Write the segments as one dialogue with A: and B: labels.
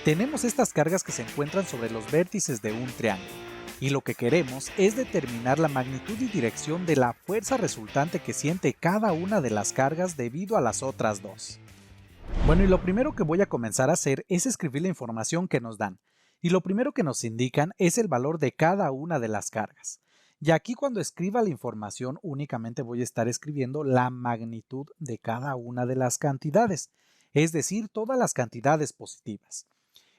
A: Tenemos estas cargas que se encuentran sobre los vértices de un triángulo, y lo que queremos es determinar la magnitud y dirección de la fuerza resultante que siente cada una de las cargas debido a las otras dos. Bueno, y lo primero que voy a comenzar a hacer es escribir la información que nos dan, y lo primero que nos indican es el valor de cada una de las cargas. Y aquí cuando escriba la información únicamente voy a estar escribiendo la magnitud de cada una de las cantidades, es decir, todas las cantidades positivas.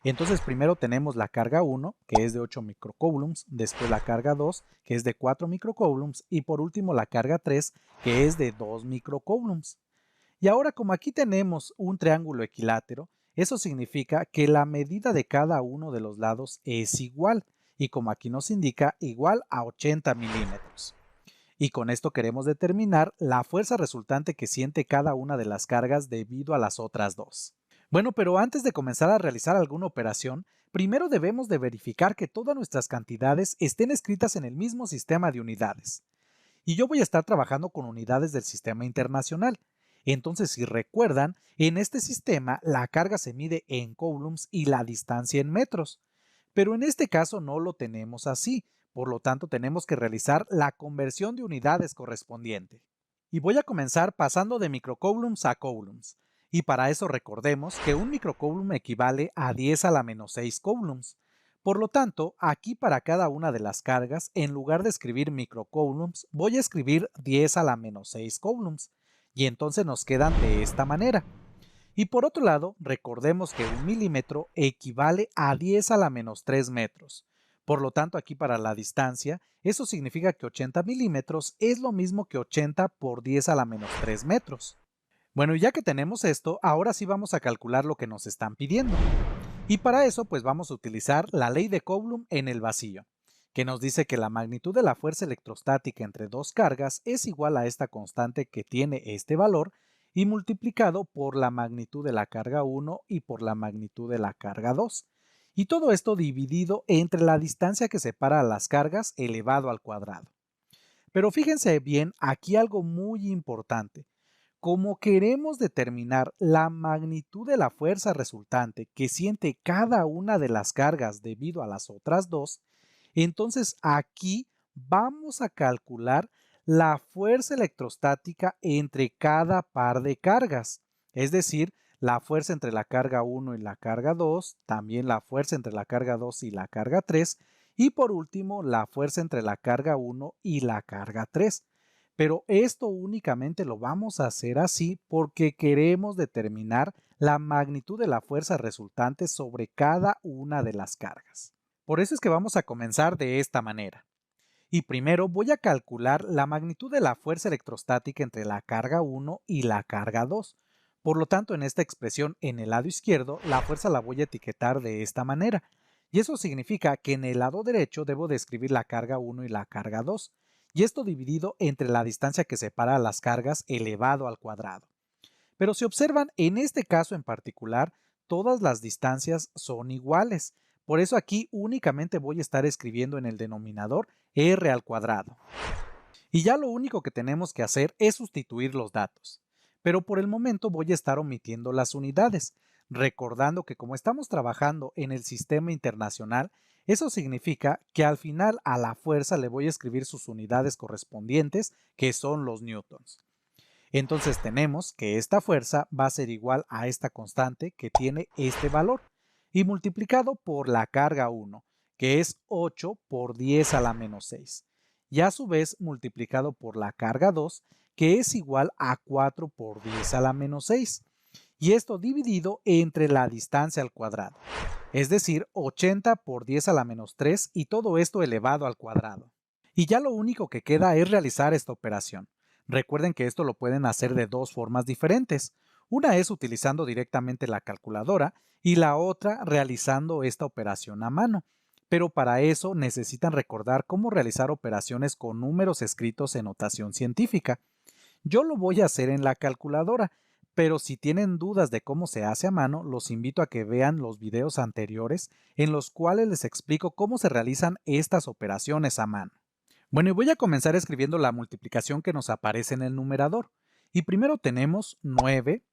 A: Entonces primero tenemos la carga 1, que es de 8 microcoulombs, después la carga 2, que es de 4 microcoulombs, y por último la carga 3, que es de 2 microcoulombs. Y ahora, como aquí tenemos un triángulo equilátero, eso significa que la medida de cada uno de los lados es igual, y como aquí nos indica, igual a 80 milímetros. Y con esto queremos determinar la fuerza resultante que siente cada una de las cargas debido a las otras dos. Bueno, pero antes de comenzar a realizar alguna operación, primero debemos de verificar que todas nuestras cantidades estén escritas en el mismo sistema de unidades. Y yo voy a estar trabajando con unidades del sistema internacional. Entonces, si recuerdan, en este sistema la carga se mide en coulombs y la distancia en metros. Pero en este caso no lo tenemos así, por lo tanto tenemos que realizar la conversión de unidades correspondiente. Y voy a comenzar pasando de microcoulombs a coulombs. Y para eso recordemos que un microcoulomb equivale a 10 a la menos 6 coulombs. Por lo tanto, aquí para cada una de las cargas, en lugar de escribir microcoulombs, voy a escribir 10 a la menos 6 coulombs. Y entonces nos quedan de esta manera. Y por otro lado, recordemos que un milímetro equivale a 10 a la menos 3 metros. Por lo tanto, aquí para la distancia, eso significa que 80 milímetros es lo mismo que 80 por 10 a la menos 3 metros. Bueno, ya que tenemos esto, ahora sí vamos a calcular lo que nos están pidiendo. Y para eso, pues vamos a utilizar la ley de Coulomb en el vacío, que nos dice que la magnitud de la fuerza electrostática entre dos cargas es igual a esta constante que tiene este valor y multiplicado por la magnitud de la carga 1 y por la magnitud de la carga 2. Y todo esto dividido entre la distancia que separa a las cargas elevado al cuadrado. Pero fíjense bien, aquí algo muy importante. Como queremos determinar la magnitud de la fuerza resultante que siente cada una de las cargas debido a las otras dos, entonces aquí vamos a calcular la fuerza electrostática entre cada par de cargas, es decir, la fuerza entre la carga 1 y la carga 2, también la fuerza entre la carga 2 y la carga 3, y por último la fuerza entre la carga 1 y la carga 3. Pero esto únicamente lo vamos a hacer así porque queremos determinar la magnitud de la fuerza resultante sobre cada una de las cargas. Por eso es que vamos a comenzar de esta manera. Y primero voy a calcular la magnitud de la fuerza electrostática entre la carga 1 y la carga 2. Por lo tanto, en esta expresión en el lado izquierdo, la fuerza la voy a etiquetar de esta manera. Y eso significa que en el lado derecho debo de escribir la carga 1 y la carga 2. Y esto dividido entre la distancia que separa las cargas elevado al cuadrado. Pero si observan, en este caso en particular, todas las distancias son iguales. Por eso aquí únicamente voy a estar escribiendo en el denominador r al cuadrado. Y ya lo único que tenemos que hacer es sustituir los datos. Pero por el momento voy a estar omitiendo las unidades, recordando que como estamos trabajando en el sistema internacional, eso significa que al final a la fuerza le voy a escribir sus unidades correspondientes, que son los newtons. Entonces tenemos que esta fuerza va a ser igual a esta constante que tiene este valor y multiplicado por la carga 1, que es 8 por 10 a la menos 6, y a su vez multiplicado por la carga 2, que es igual a 4 por 10 a la menos 6, y esto dividido entre la distancia al cuadrado, es decir, 80 por 10 a la menos 3 y todo esto elevado al cuadrado. Y ya lo único que queda es realizar esta operación. Recuerden que esto lo pueden hacer de dos formas diferentes. Una es utilizando directamente la calculadora y la otra realizando esta operación a mano. Pero para eso necesitan recordar cómo realizar operaciones con números escritos en notación científica. Yo lo voy a hacer en la calculadora, pero si tienen dudas de cómo se hace a mano, los invito a que vean los videos anteriores en los cuales les explico cómo se realizan estas operaciones a mano. Bueno, y voy a comenzar escribiendo la multiplicación que nos aparece en el numerador. Y primero tenemos 9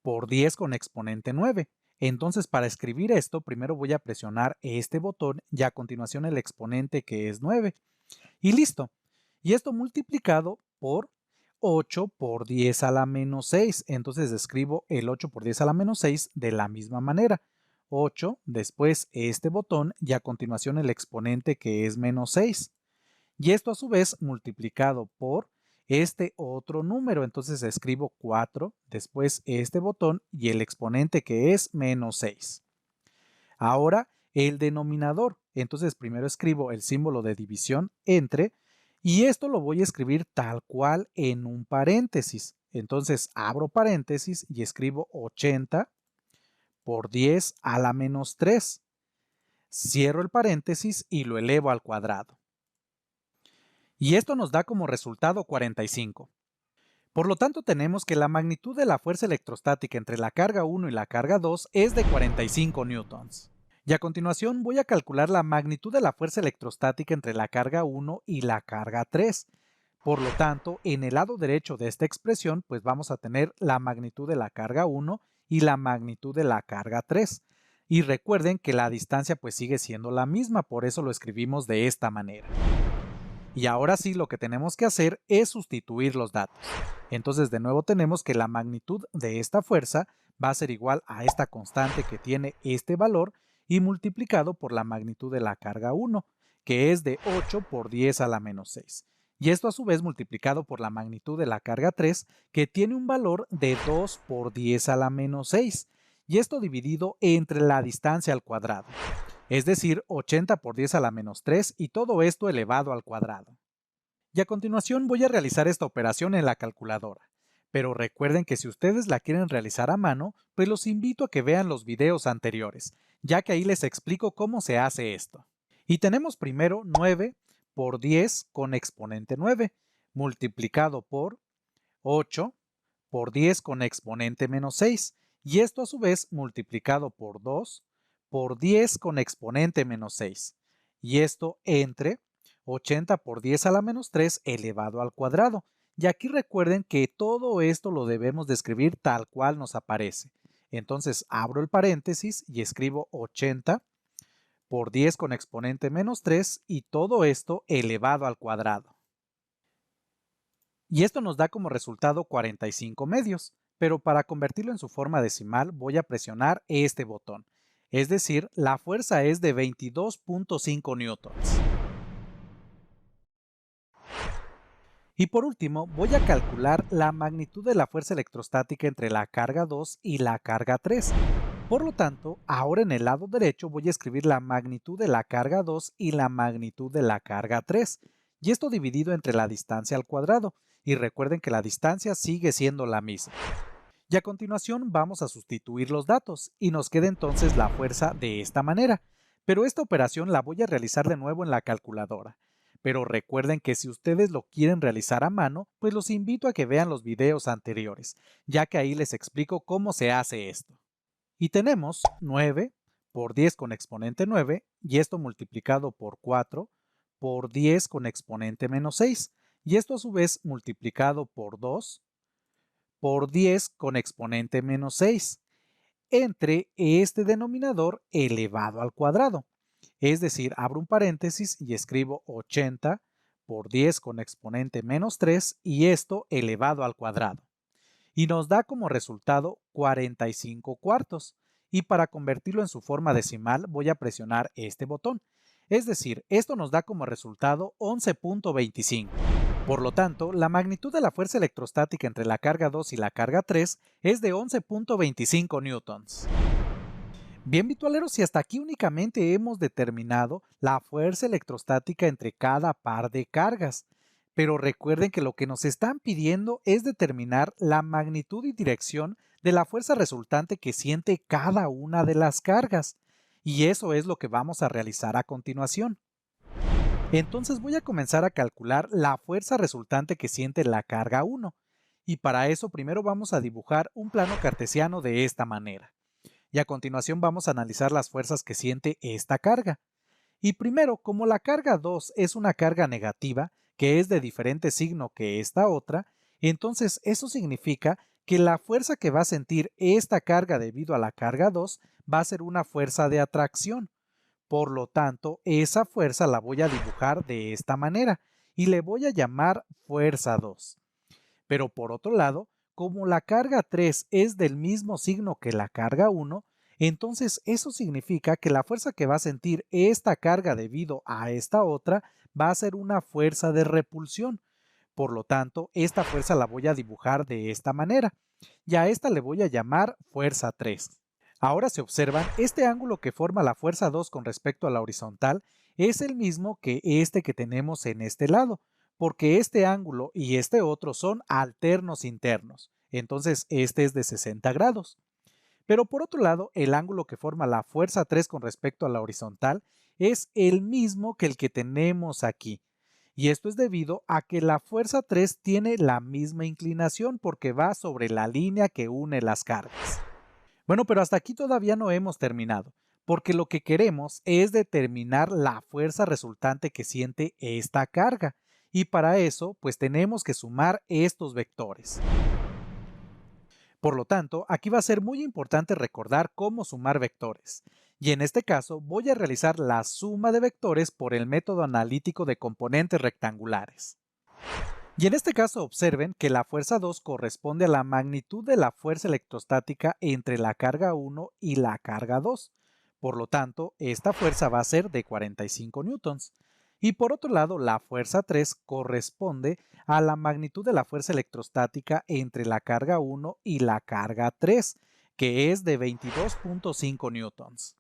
A: por 10 con exponente 9. Entonces, para escribir esto, primero voy a presionar este botón y a continuación el exponente, que es 9. Y listo. Y esto multiplicado por 8 por 10 a la menos 6. Entonces escribo el 8 por 10 a la menos 6 de la misma manera. 8, después este botón y a continuación el exponente, que es menos 6. Y esto a su vez multiplicado por este otro número. Entonces escribo 4, después este botón y el exponente, que es menos 6. Ahora el denominador. Entonces primero escribo el símbolo de división entre y esto lo voy a escribir tal cual en un paréntesis. Entonces abro paréntesis y escribo 80 por 10 a la menos 3. Cierro el paréntesis y lo elevo al cuadrado. Y esto nos da como resultado 45. Por lo tanto, tenemos que la magnitud de la fuerza electrostática entre la carga 1 y la carga 2 es de 45 newtons. Y a continuación voy a calcular la magnitud de la fuerza electrostática entre la carga 1 y la carga 3. Por lo tanto, en el lado derecho de esta expresión, pues vamos a tener la magnitud de la carga 1 y la magnitud de la carga 3. Y recuerden que la distancia pues sigue siendo la misma, por eso lo escribimos de esta manera. Y ahora sí, lo que tenemos que hacer es sustituir los datos. Entonces, de nuevo tenemos que la magnitud de esta fuerza va a ser igual a esta constante que tiene este valor y multiplicado por la magnitud de la carga 1, que es de 8 por 10 a la menos 6. Y esto a su vez multiplicado por la magnitud de la carga 3, que tiene un valor de 2 por 10 a la menos 6. Y esto dividido entre la distancia al cuadrado. Es decir, 80 por 10 a la menos 3 y todo esto elevado al cuadrado. Y a continuación voy a realizar esta operación en la calculadora. Pero recuerden que si ustedes la quieren realizar a mano, pues los invito a que vean los videos anteriores, ya que ahí les explico cómo se hace esto. Y tenemos primero 9 por 10 con exponente 9, multiplicado por 8 por 10 con exponente menos 6, y esto a su vez multiplicado por 2 por 10 con exponente menos 6, y esto entre 80 por 10 a la menos 3 elevado al cuadrado. Y aquí recuerden que todo esto lo debemos de escribir tal cual nos aparece. Entonces abro el paréntesis y escribo 80 por 10 con exponente menos 3 y todo esto elevado al cuadrado. Y esto nos da como resultado 45 medios, pero para convertirlo en su forma decimal voy a presionar este botón. Es decir, la fuerza es de 22.5 newtons. Y por último, voy a calcular la magnitud de la fuerza electrostática entre la carga 2 y la carga 3. Por lo tanto, ahora en el lado derecho voy a escribir la magnitud de la carga 2 y la magnitud de la carga 3. Y esto dividido entre la distancia al cuadrado. Y recuerden que la distancia sigue siendo la misma. Y a continuación vamos a sustituir los datos y nos queda entonces la fuerza de esta manera. Pero esta operación la voy a realizar de nuevo en la calculadora. Pero recuerden que si ustedes lo quieren realizar a mano, pues los invito a que vean los videos anteriores, ya que ahí les explico cómo se hace esto. Y tenemos 9 por 10 con exponente 9, y esto multiplicado por 4 por 10 con exponente menos 6, y esto a su vez multiplicado por 2 por 10 con exponente menos 6, entre este denominador elevado al cuadrado. Es decir, abro un paréntesis y escribo 80 por 10 con exponente menos 3 y esto elevado al cuadrado. Y nos da como resultado 45 cuartos. Y para convertirlo en su forma decimal voy a presionar este botón. Es decir, esto nos da como resultado 11.25. Por lo tanto, la magnitud de la fuerza electrostática entre la carga 2 y la carga 3 es de 11.25 newtons. Bien, virtualeros, y hasta aquí únicamente hemos determinado la fuerza electrostática entre cada par de cargas. Pero recuerden que lo que nos están pidiendo es determinar la magnitud y dirección de la fuerza resultante que siente cada una de las cargas. Y eso es lo que vamos a realizar a continuación. Entonces voy a comenzar a calcular la fuerza resultante que siente la carga 1. Y para eso primero vamos a dibujar un plano cartesiano de esta manera. Y a continuación vamos a analizar las fuerzas que siente esta carga. Y primero, como la carga 2 es una carga negativa, que es de diferente signo que esta otra, entonces eso significa que la fuerza que va a sentir esta carga debido a la carga 2 va a ser una fuerza de atracción. Por lo tanto, esa fuerza la voy a dibujar de esta manera y le voy a llamar fuerza 2. Pero por otro lado, como la carga 3 es del mismo signo que la carga 1, entonces eso significa que la fuerza que va a sentir esta carga debido a esta otra va a ser una fuerza de repulsión. Por lo tanto, esta fuerza la voy a dibujar de esta manera y a esta le voy a llamar fuerza 3. Ahora si observan, este ángulo que forma la fuerza 2 con respecto a la horizontal es el mismo que este que tenemos en este lado, porque este ángulo y este otro son alternos internos. Entonces este es de 60 grados. Pero por otro lado, el ángulo que forma la fuerza 3 con respecto a la horizontal es el mismo que el que tenemos aquí. Y esto es debido a que la fuerza 3 tiene la misma inclinación porque va sobre la línea que une las cargas. Bueno, pero hasta aquí todavía no hemos terminado, porque lo que queremos es determinar la fuerza resultante que siente esta carga. Y para eso, pues tenemos que sumar estos vectores. Por lo tanto, aquí va a ser muy importante recordar cómo sumar vectores. Y en este caso voy a realizar la suma de vectores por el método analítico de componentes rectangulares. Y en este caso observen que la fuerza 2 corresponde a la magnitud de la fuerza electrostática entre la carga 1 y la carga 2. Por lo tanto, esta fuerza va a ser de 45 newtons. Y por otro lado, la fuerza 3 corresponde a la magnitud de la fuerza electrostática entre la carga 1 y la carga 3, que es de 22.5 newtons.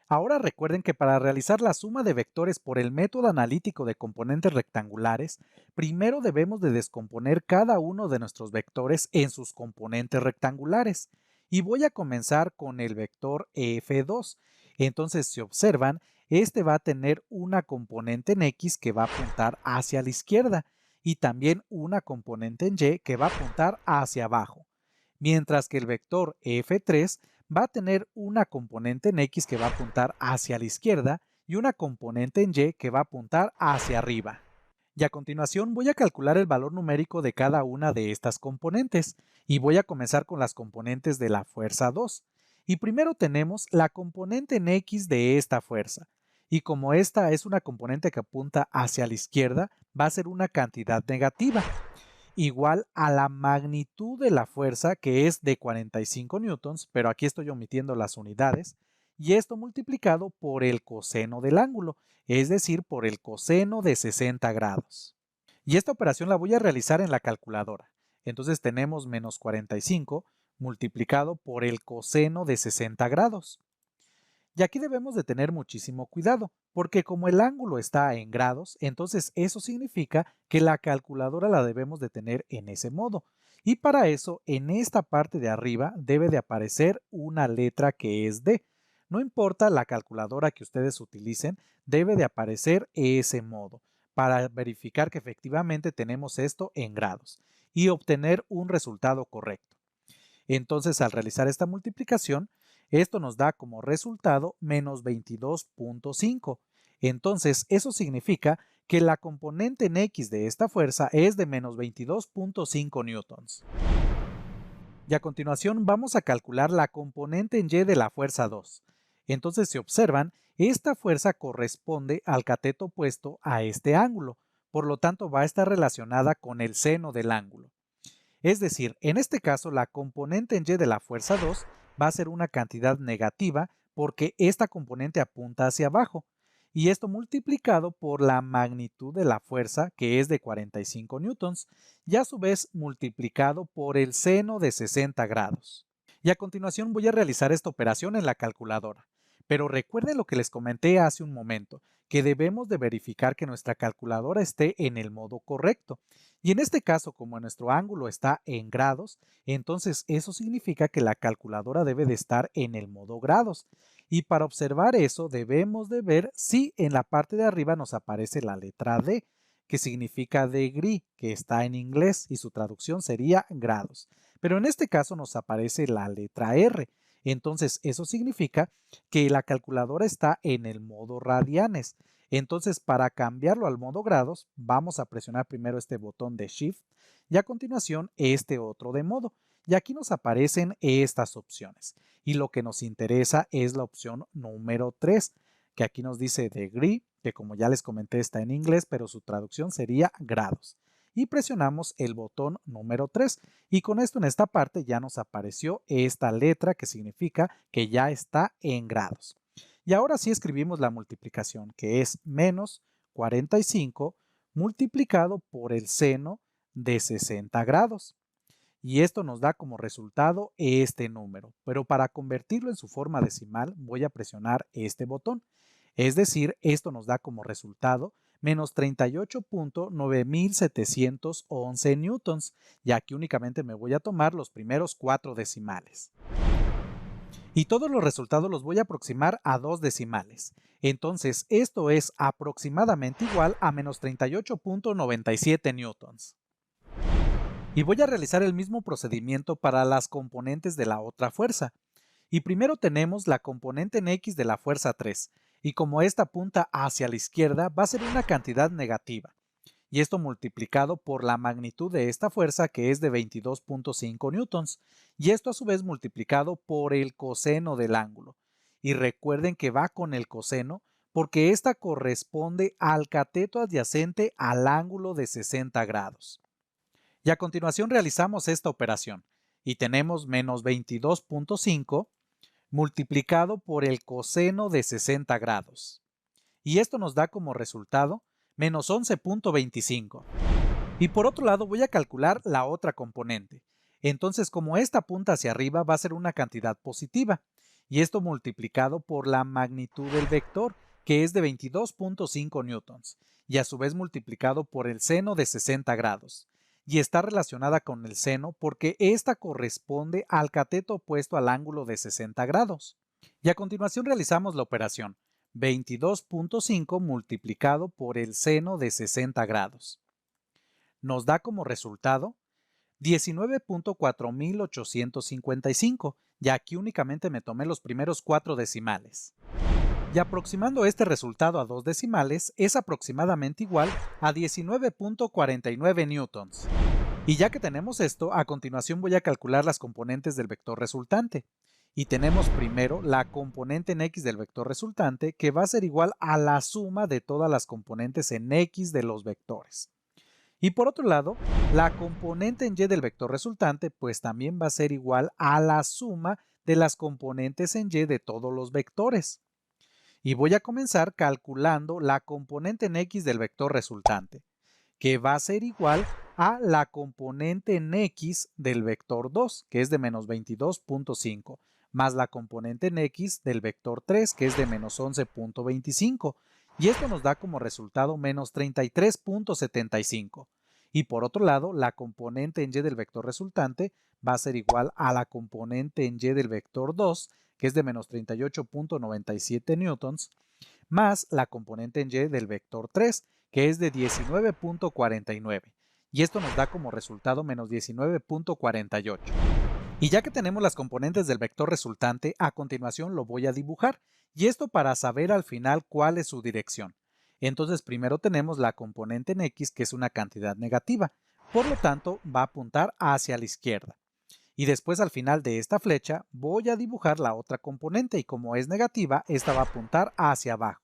A: Ahora recuerden que para realizar la suma de vectores por el método analítico de componentes rectangulares, primero debemos de descomponer cada uno de nuestros vectores en sus componentes rectangulares. Y voy a comenzar con el vector F2. Entonces, si observan, este va a tener una componente en X que va a apuntar hacia la izquierda y también una componente en Y que va a apuntar hacia abajo. Mientras que el vector F3 va a tener una componente en X que va a apuntar hacia la izquierda y una componente en Y que va a apuntar hacia arriba. Y a continuación voy a calcular el valor numérico de cada una de estas componentes y voy a comenzar con las componentes de la fuerza 2. Y primero tenemos la componente en X de esta fuerza. Y como esta es una componente que apunta hacia la izquierda, va a ser una cantidad negativa igual a la magnitud de la fuerza, que es de 45 newtons, pero aquí estoy omitiendo las unidades, y esto multiplicado por el coseno del ángulo, es decir, por el coseno de 60 grados. Y esta operación la voy a realizar en la calculadora. Entonces tenemos menos 45 multiplicado por el coseno de 60 grados. Y aquí debemos de tener muchísimo cuidado, porque como el ángulo está en grados, entonces eso significa que la calculadora la debemos de tener en ese modo. Y para eso, en esta parte de arriba debe de aparecer una letra que es D. No importa la calculadora que ustedes utilicen, debe de aparecer ese modo, para verificar que efectivamente tenemos esto en grados y obtener un resultado correcto. Entonces, al realizar esta multiplicación, esto nos da como resultado menos 22.5. Entonces, eso significa que la componente en X de esta fuerza es de menos 22.5 newtons. Y a continuación vamos a calcular la componente en Y de la fuerza 2. Entonces, si observan, esta fuerza corresponde al cateto opuesto a este ángulo, por lo tanto va a estar relacionada con el seno del ángulo. Es decir, en este caso la componente en Y de la fuerza 2 va a ser una cantidad negativa porque esta componente apunta hacia abajo y esto multiplicado por la magnitud de la fuerza que es de 45 newtons y a su vez multiplicado por el seno de 60 grados. Y a continuación voy a realizar esta operación en la calculadora. Pero recuerden lo que les comenté hace un momento, que debemos de verificar que nuestra calculadora esté en el modo correcto. Y en este caso, como nuestro ángulo está en grados, entonces eso significa que la calculadora debe de estar en el modo grados. Y para observar eso debemos de ver si en la parte de arriba nos aparece la letra D, que significa degree, que está en inglés y su traducción sería grados. Pero en este caso nos aparece la letra R. Entonces eso significa que la calculadora está en el modo radianes. Entonces, para cambiarlo al modo grados, vamos a presionar primero este botón de Shift y a continuación este otro de modo. Y aquí nos aparecen estas opciones. Y lo que nos interesa es la opción número 3, que aquí nos dice degree, que como ya les comenté está en inglés, pero su traducción sería grados. Y presionamos el botón número 3 y con esto en esta parte ya nos apareció esta letra que significa que ya está en grados. Y ahora sí escribimos la multiplicación, que es menos 45 multiplicado por el seno de 60 grados. Y esto nos da como resultado este número, pero para convertirlo en su forma decimal voy a presionar este botón. Es decir, esto nos da como resultado menos 38.9711 newtons, y aquí únicamente me voy a tomar los primeros 4 decimales. Y todos los resultados los voy a aproximar a 2 decimales. Entonces, esto es aproximadamente igual a menos 38.97 newtons. Y voy a realizar el mismo procedimiento para las componentes de la otra fuerza. Y primero tenemos la componente en X de la fuerza 3, y como esta apunta hacia la izquierda va a ser una cantidad negativa. Y esto multiplicado por la magnitud de esta fuerza que es de 22.5 newtons, y esto a su vez multiplicado por el coseno del ángulo. Y recuerden que va con el coseno porque esta corresponde al cateto adyacente al ángulo de 60 grados. Y a continuación realizamos esta operación y tenemos menos 22.5 multiplicado por el coseno de 60 grados. Y esto nos da como resultado menos 11.25. Y por otro lado voy a calcular la otra componente. Entonces, como esta apunta hacia arriba, va a ser una cantidad positiva. Y esto multiplicado por la magnitud del vector, que es de 22.5 newtons. Y a su vez multiplicado por el seno de 60 grados. Y está relacionada con el seno porque esta corresponde al cateto opuesto al ángulo de 60 grados. Y a continuación realizamos la operación. 22.5 multiplicado por el seno de 60 grados. Nos da como resultado 19.4855, y aquí únicamente me tomé los primeros 4 decimales. Y aproximando este resultado a 2 decimales es aproximadamente igual a 19.49 newtons. Y ya que tenemos esto, a continuación voy a calcular las componentes del vector resultante. Y tenemos primero la componente en X del vector resultante, que va a ser igual a la suma de todas las componentes en X de los vectores. Y por otro lado, la componente en Y del vector resultante, pues también va a ser igual a la suma de las componentes en Y de todos los vectores. Y voy a comenzar calculando la componente en X del vector resultante, que va a ser igual a la componente en X del vector 2, que es de menos 22.5, más la componente en X del vector 3, que es de menos 11.25, y esto nos da como resultado menos 33.75. Y por otro lado, la componente en Y del vector resultante va a ser igual a la componente en Y del vector 2, que es de menos 38.97 newtons, más la componente en Y del vector 3, que es de 19.49. Y esto nos da como resultado menos 19.48. Y ya que tenemos las componentes del vector resultante, a continuación lo voy a dibujar. Y esto para saber al final cuál es su dirección. Entonces primero tenemos la componente en X, que es una cantidad negativa. Por lo tanto, va a apuntar hacia la izquierda. Y después al final de esta flecha voy a dibujar la otra componente y como es negativa, esta va a apuntar hacia abajo.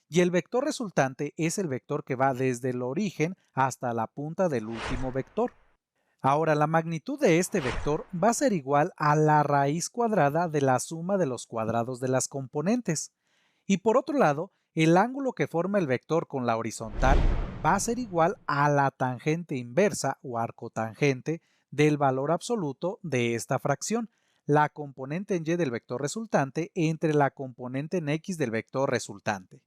A: Y el vector resultante es el vector que va desde el origen hasta la punta del último vector. Ahora, la magnitud de este vector va a ser igual a la raíz cuadrada de la suma de los cuadrados de las componentes. Y por otro lado, el ángulo que forma el vector con la horizontal va a ser igual a la tangente inversa o arcotangente del valor absoluto de esta fracción, la componente en Y del vector resultante entre la componente en X del vector resultante.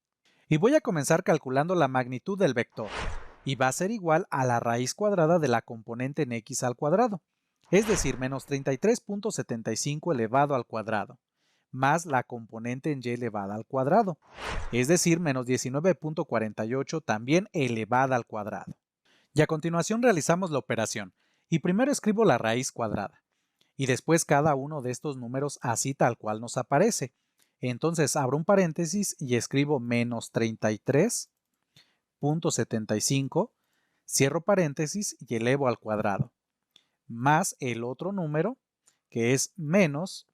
A: Y voy a comenzar calculando la magnitud del vector, y va a ser igual a la raíz cuadrada de la componente en X al cuadrado, es decir, menos 33.75 elevado al cuadrado, más la componente en Y elevada al cuadrado, es decir, menos 19.48 también elevada al cuadrado. Y a continuación realizamos la operación, y primero escribo la raíz cuadrada, y después cada uno de estos números así tal cual nos aparece. Entonces abro un paréntesis y escribo menos 33.75, cierro paréntesis y elevo al cuadrado. más el otro número, que es menos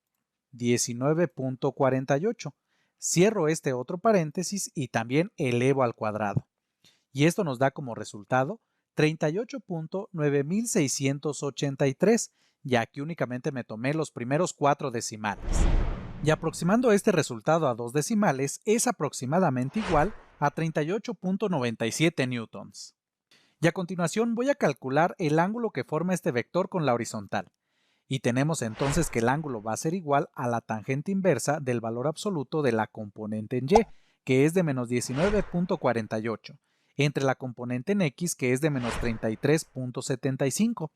A: 19.48. Cierro este otro paréntesis y también elevo al cuadrado. Y esto nos da como resultado 38.9683, ya que únicamente me tomé los primeros 4 decimales. Y aproximando este resultado a 2 decimales es aproximadamente igual a 38.97 newtons. Y a continuación voy a calcular el ángulo que forma este vector con la horizontal. Y tenemos entonces que el ángulo va a ser igual a la tangente inversa del valor absoluto de la componente en y, que es de menos 19.48, entre la componente en x, que es de menos 33.75.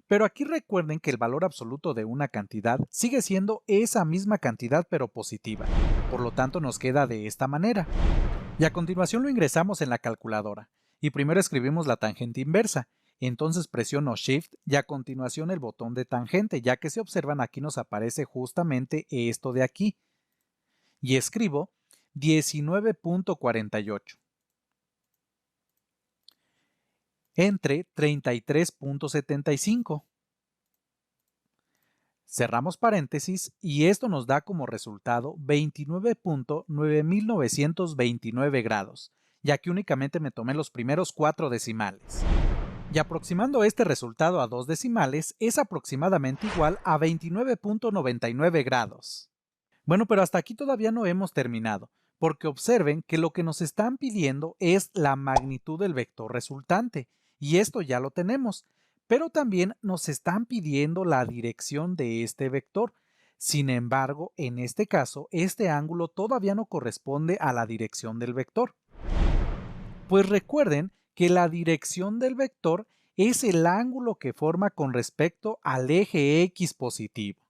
A: Pero aquí recuerden que el valor absoluto de una cantidad sigue siendo esa misma cantidad pero positiva. Por lo tanto nos queda de esta manera. Y a continuación lo ingresamos en la calculadora. Y primero escribimos la tangente inversa. Entonces presiono Shift y a continuación el botón de tangente, ya que si observan aquí nos aparece justamente esto de aquí. Y escribo 19.48 entre 33.75. Cerramos paréntesis y esto nos da como resultado 29.9929 grados, ya que únicamente me tomé los primeros 4 decimales. Y aproximando este resultado a 2 decimales es aproximadamente igual a 29.99 grados. Bueno, pero hasta aquí todavía no hemos terminado, porque observen que lo que nos están pidiendo es la magnitud del vector resultante, y esto ya lo tenemos, pero también nos están pidiendo la dirección de este vector. Sin embargo, en este caso, este ángulo todavía no corresponde a la dirección del vector. Pues recuerden que la dirección del vector es el ángulo que forma con respecto al eje X positivo.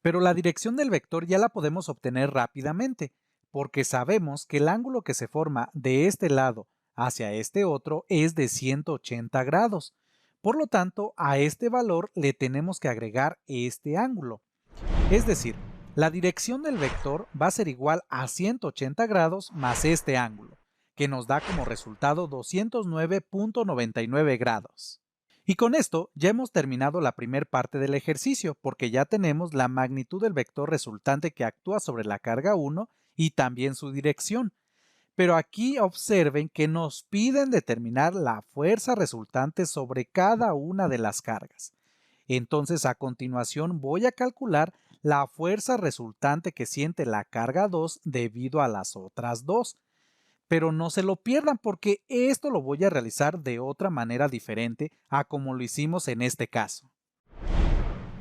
A: Pero la dirección del vector ya la podemos obtener rápidamente, porque sabemos que el ángulo que se forma de este lado hacia este otro es de 180 grados. Por lo tanto, a este valor le tenemos que agregar este ángulo. Es decir, la dirección del vector va a ser igual a 180 grados más este ángulo, que nos da como resultado 209.99 grados. Y con esto ya hemos terminado la primera parte del ejercicio, porque ya tenemos la magnitud del vector resultante que actúa sobre la carga 1 y también su dirección. Pero aquí observen que nos piden determinar la fuerza resultante sobre cada una de las cargas. Entonces a continuación voy a calcular la fuerza resultante que siente la carga 2 debido a las otras dos. Pero no se lo pierdan porque esto lo voy a realizar de otra manera diferente a como lo hicimos en este caso.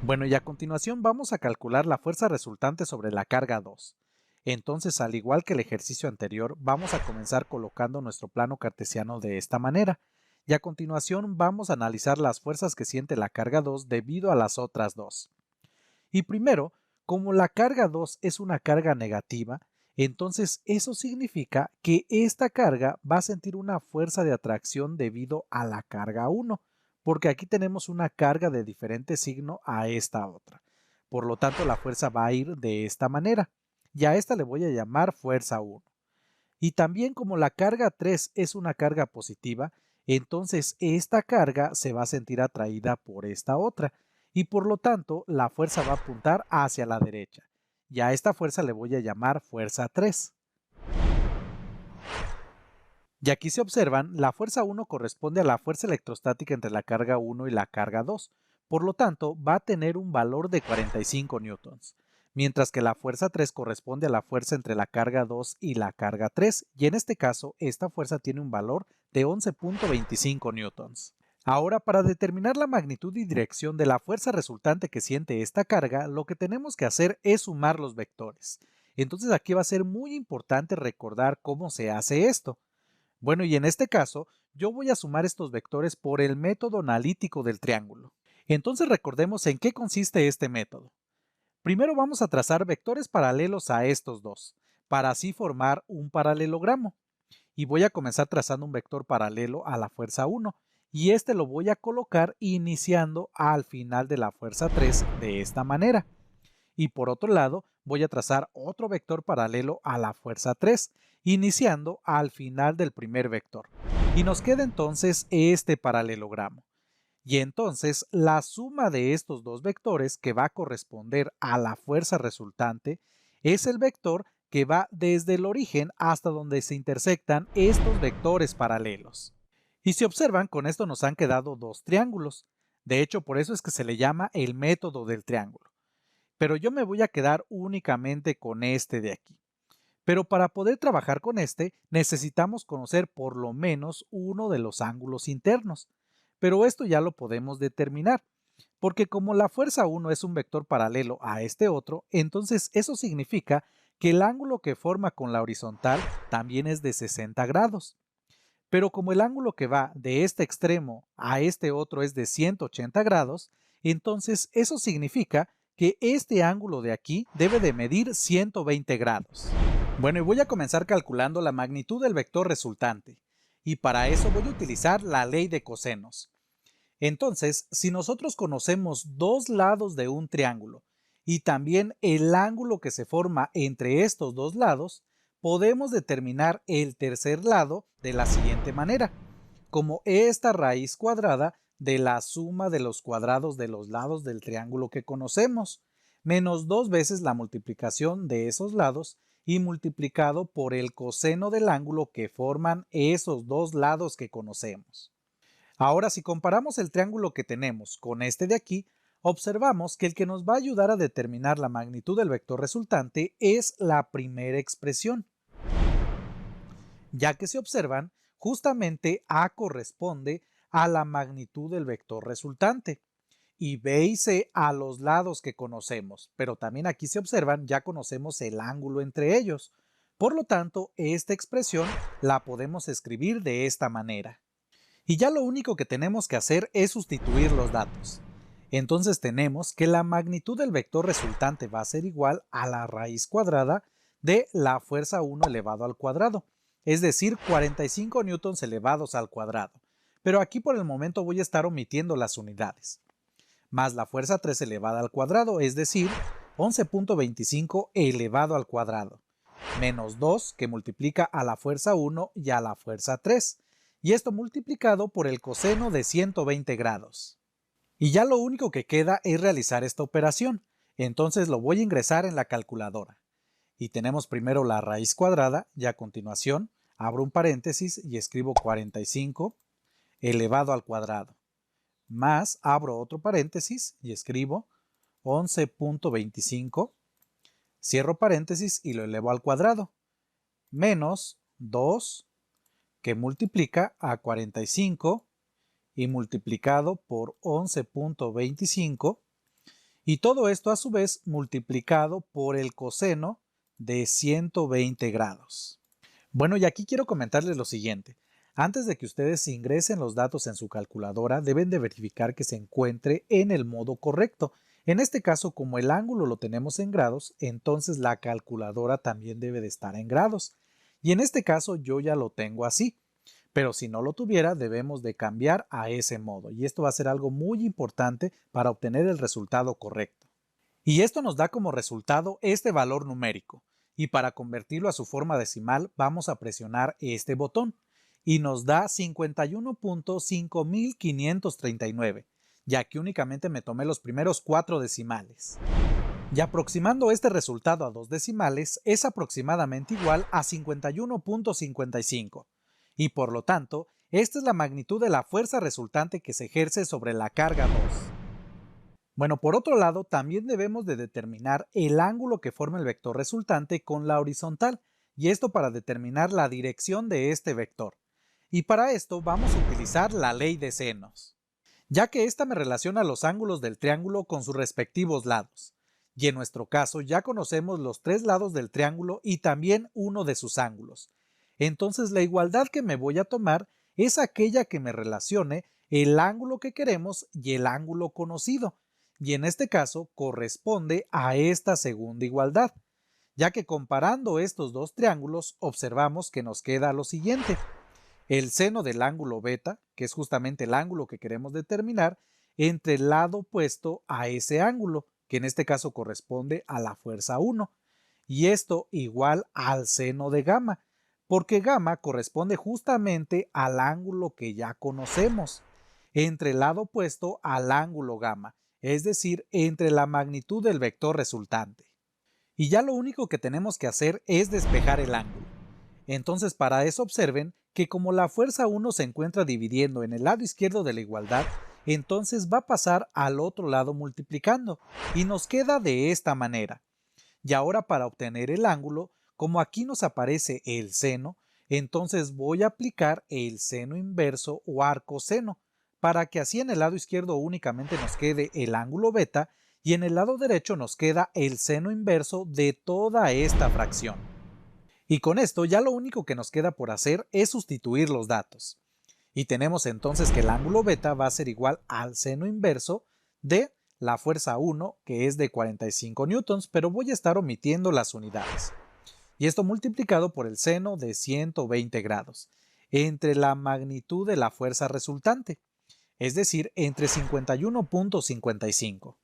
A: Bueno, y a continuación vamos a calcular la fuerza resultante sobre la carga 2. Entonces, al igual que el ejercicio anterior, vamos a comenzar colocando nuestro plano cartesiano de esta manera. Y a continuación vamos a analizar las fuerzas que siente la carga 2 debido a las otras dos. Y primero, como la carga 2 es una carga negativa, entonces eso significa que esta carga va a sentir una fuerza de atracción debido a la carga 1, porque aquí tenemos una carga de diferente signo a esta otra. Por lo tanto, la fuerza va a ir de esta manera, y a esta le voy a llamar fuerza 1. Y también como la carga 3 es una carga positiva, entonces esta carga se va a sentir atraída por esta otra, y por lo tanto la fuerza va a apuntar hacia la derecha. Y a esta fuerza le voy a llamar fuerza 3. Y aquí se observan, la fuerza 1 corresponde a la fuerza electrostática entre la carga 1 y la carga 2. Por lo tanto, va a tener un valor de 45 newtons. Mientras que la fuerza 3 corresponde a la fuerza entre la carga 2 y la carga 3, y en este caso, esta fuerza tiene un valor de 11.25 newtons. Ahora, para determinar la magnitud y dirección de la fuerza resultante que siente esta carga, lo que tenemos que hacer es sumar los vectores. Entonces aquí va a ser muy importante recordar cómo se hace esto. Bueno, y en este caso, yo voy a sumar estos vectores por el método analítico del triángulo. Entonces recordemos en qué consiste este método. Primero vamos a trazar vectores paralelos a estos dos, para así formar un paralelogramo. Y voy a comenzar trazando un vector paralelo a la fuerza 1, y este lo voy a colocar iniciando al final de la fuerza 3 de esta manera. Y por otro lado, voy a trazar otro vector paralelo a la fuerza 3, iniciando al final del primer vector. Y nos queda entonces este paralelogramo. Y entonces la suma de estos dos vectores que va a corresponder a la fuerza resultante es el vector que va desde el origen hasta donde se intersectan estos vectores paralelos. Y si observan, con esto nos han quedado dos triángulos. De hecho, por eso es que se le llama el método del triángulo. Pero yo me voy a quedar únicamente con este de aquí. Pero para poder trabajar con este, necesitamos conocer por lo menos uno de los ángulos internos. Pero esto ya lo podemos determinar, porque como la fuerza 1 es un vector paralelo a este otro, entonces eso significa que el ángulo que forma con la horizontal también es de 60 grados. Pero como el ángulo que va de este extremo a este otro es de 180 grados, entonces eso significa que este ángulo de aquí debe de medir 120 grados. Bueno, y voy a comenzar calculando la magnitud del vector resultante. Y para eso voy a utilizar la ley de cosenos. Entonces, si nosotros conocemos dos lados de un triángulo y también el ángulo que se forma entre estos dos lados, podemos determinar el tercer lado de la siguiente manera, como esta raíz cuadrada de la suma de los cuadrados de los lados del triángulo que conocemos, menos dos veces la multiplicación de esos lados y multiplicado por el coseno del ángulo que forman esos dos lados que conocemos. Ahora, si comparamos el triángulo que tenemos con este de aquí, observamos que el que nos va a ayudar a determinar la magnitud del vector resultante es la primera expresión. Ya que si observan, justamente A corresponde a la magnitud del vector resultante y B y C a los lados que conocemos, pero también aquí se observan, ya conocemos el ángulo entre ellos. Por lo tanto, esta expresión la podemos escribir de esta manera. Y ya lo único que tenemos que hacer es sustituir los datos. Entonces tenemos que la magnitud del vector resultante va a ser igual a la raíz cuadrada de la fuerza 1 elevado al cuadrado, es decir, 45 newtons elevados al cuadrado. Pero aquí por el momento voy a estar omitiendo las unidades. Más la fuerza 3 elevada al cuadrado, es decir, 11.25 elevado al cuadrado, menos 2 que multiplica a la fuerza 1 y a la fuerza 3, y esto multiplicado por el coseno de 120 grados. Y ya lo único que queda es realizar esta operación, entonces lo voy a ingresar en la calculadora. Y tenemos primero la raíz cuadrada y a continuación abro un paréntesis y escribo 45 elevado al cuadrado, más abro otro paréntesis y escribo 11.25, cierro paréntesis y lo elevo al cuadrado, menos 2 que multiplica a 45 y multiplicado por 11.25 y todo esto a su vez multiplicado por el coseno de 120 grados. Bueno, y aquí quiero comentarles lo siguiente. Antes de que ustedes ingresen los datos en su calculadora, deben de verificar que se encuentre en el modo correcto. En este caso, como el ángulo lo tenemos en grados, entonces la calculadora también debe de estar en grados. Y en este caso yo ya lo tengo así. Pero si no lo tuviera, debemos de cambiar a ese modo. Y esto va a ser algo muy importante para obtener el resultado correcto. Y esto nos da como resultado este valor numérico. Y para convertirlo a su forma decimal, vamos a presionar este botón. Y nos da 51.5539, ya que únicamente me tomé los primeros 4 decimales. Y aproximando este resultado a 2 decimales es aproximadamente igual a 51.55. Y por lo tanto, esta es la magnitud de la fuerza resultante que se ejerce sobre la carga 2. Bueno, por otro lado, también debemos de determinar el ángulo que forma el vector resultante con la horizontal, y esto para determinar la dirección de este vector. Y para esto vamos a utilizar la ley de senos, ya que esta me relaciona los ángulos del triángulo con sus respectivos lados. Y en nuestro caso ya conocemos los 3 lados del triángulo y también uno de sus ángulos. Entonces la igualdad que me voy a tomar es aquella que me relacione el ángulo que queremos y el ángulo conocido. Y en este caso corresponde a esta segunda igualdad, ya que comparando estos dos triángulos observamos que nos queda lo siguiente. El seno del ángulo beta, que es justamente el ángulo que queremos determinar, entre el lado opuesto a ese ángulo, que en este caso corresponde a la fuerza 1, y esto igual al seno de gamma, porque gamma corresponde justamente al ángulo que ya conocemos. entre el lado opuesto al ángulo gamma, es decir, entre la magnitud del vector resultante. Y ya lo único que tenemos que hacer es despejar el ángulo. Entonces para eso observen que como la fuerza 1 se encuentra dividiendo en el lado izquierdo de la igualdad, entonces va a pasar al otro lado multiplicando y nos queda de esta manera. Y ahora para obtener el ángulo, como aquí nos aparece el seno, entonces voy a aplicar el seno inverso o arcoseno, para que así en el lado izquierdo únicamente nos quede el ángulo beta y en el lado derecho nos queda el seno inverso de toda esta fracción. Y con esto ya lo único que nos queda por hacer es sustituir los datos. Y tenemos entonces que el ángulo beta va a ser igual al seno inverso de la fuerza 1, que es de 45 newtons, pero voy a estar omitiendo las unidades. Y esto multiplicado por el seno de 120 grados, entre la magnitud de la fuerza resultante, es decir, entre 51.55.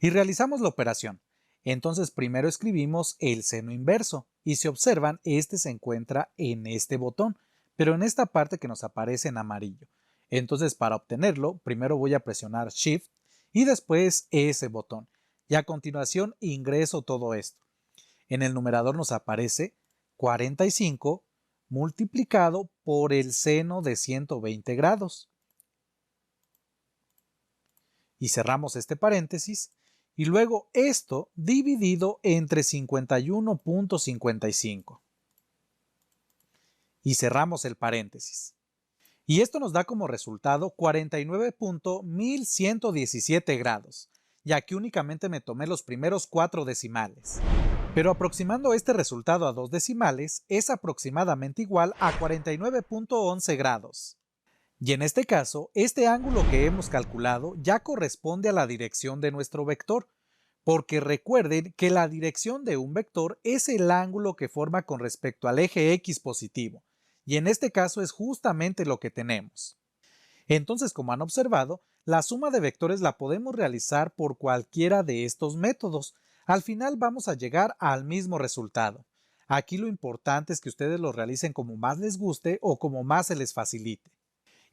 A: Y realizamos la operación. Entonces primero escribimos el seno inverso, y si observan, este se encuentra en este botón, pero en esta parte que nos aparece en amarillo. Entonces para obtenerlo, primero voy a presionar Shift y después ese botón. Y a continuación ingreso todo esto. En el numerador nos aparece 45 multiplicado por el seno de 120 grados. Y cerramos este paréntesis. Y luego esto dividido entre 51.55. Y cerramos el paréntesis. Y esto nos da como resultado 49.1117 grados, ya que únicamente me tomé los primeros 4 decimales. Pero aproximando este resultado a 2 decimales es aproximadamente igual a 49.11 grados. Y en este caso, este ángulo que hemos calculado ya corresponde a la dirección de nuestro vector, porque recuerden que la dirección de un vector es el ángulo que forma con respecto al eje X positivo, y en este caso es justamente lo que tenemos. Entonces, como han observado, la suma de vectores la podemos realizar por cualquiera de estos métodos. Al final vamos a llegar al mismo resultado. Aquí lo importante es que ustedes lo realicen como más les guste o como más se les facilite.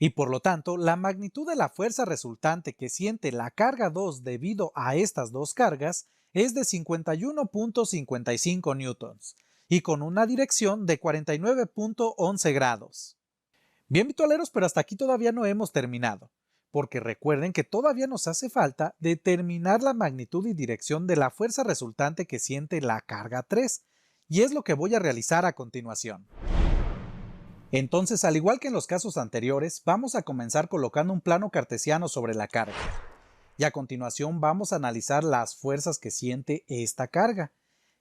A: Y por lo tanto, la magnitud de la fuerza resultante que siente la carga 2 debido a estas dos cargas es de 51.55 newtons y con una dirección de 49.11 grados. Bien, vitualeros, pero hasta aquí todavía no hemos terminado, porque recuerden que todavía nos hace falta determinar la magnitud y dirección de la fuerza resultante que siente la carga 3, y es lo que voy a realizar a continuación. Entonces, al igual que en los casos anteriores, vamos a comenzar colocando un plano cartesiano sobre la carga. Y a continuación vamos a analizar las fuerzas que siente esta carga.